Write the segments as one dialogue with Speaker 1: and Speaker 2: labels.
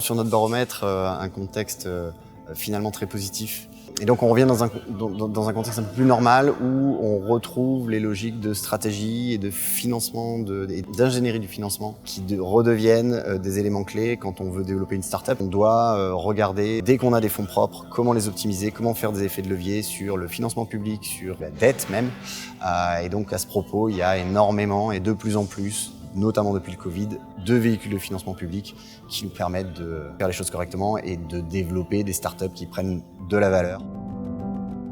Speaker 1: sur notre baromètre un contexte finalement très positif. Et donc on revient dans un contexte un peu plus normal où on retrouve les logiques de stratégie et de financement, et d'ingénierie du financement qui redeviennent des éléments clés quand on veut développer une start-up. On doit regarder, dès qu'on a des fonds propres, comment les optimiser, comment faire des effets de levier sur le financement public, sur la dette même. Et donc à ce propos, il y a énormément et de plus en plus, notamment depuis le Covid, de véhicules de financement public qui nous permettent de faire les choses correctement et de développer des startups qui prennent de la valeur.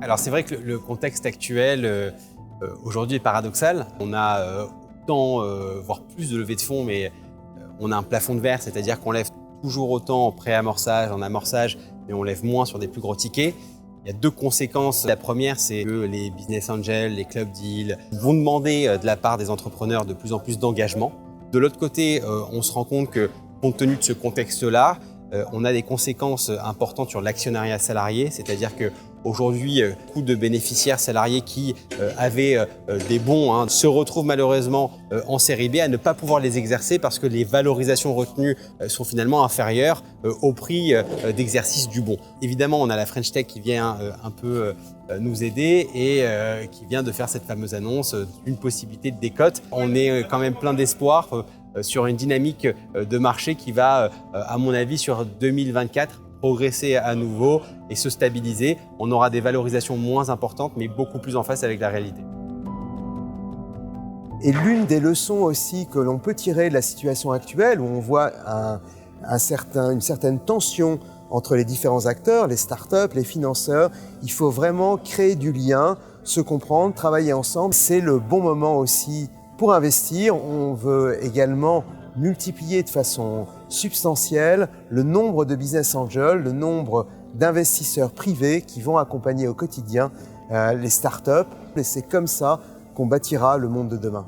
Speaker 2: Alors c'est vrai que le contexte actuel aujourd'hui est paradoxal. On a autant, voire plus de levées de fonds, mais on a un plafond de verre, c'est-à-dire qu'on lève toujours autant en pré-amorçage, en amorçage, mais on lève moins sur des plus gros tickets. Il y a deux conséquences. La première, c'est que les business angels, les club deals vont demander de la part des entrepreneurs de plus en plus d'engagement. De l'autre côté, on se rend compte que, compte tenu de ce contexte-là, on a des conséquences importantes sur l'actionnariat salarié, c'est-à-dire qu'aujourd'hui, beaucoup de bénéficiaires salariés qui avaient des bons se retrouvent malheureusement en série B à ne pas pouvoir les exercer parce que les valorisations retenues sont finalement inférieures au prix d'exercice du bon. Évidemment, on a la French Tech qui vient un peu nous aider et qui vient de faire cette fameuse annonce d'une possibilité de décote. On est quand même plein d'espoir sur une dynamique de marché qui va, à mon avis, sur 2024, progresser à nouveau et se stabiliser. On aura des valorisations moins importantes, mais beaucoup plus en phase avec la réalité.
Speaker 3: Et l'une des leçons aussi que l'on peut tirer de la situation actuelle, où on voit une certaine tension entre les différents acteurs, les startups, les financeurs, il faut vraiment créer du lien, se comprendre, travailler ensemble. C'est le bon moment aussi pour investir. On veut également multiplier de façon substantielle le nombre de business angels, le nombre d'investisseurs privés qui vont accompagner au quotidien les startups. Et c'est comme ça qu'on bâtira le monde de demain.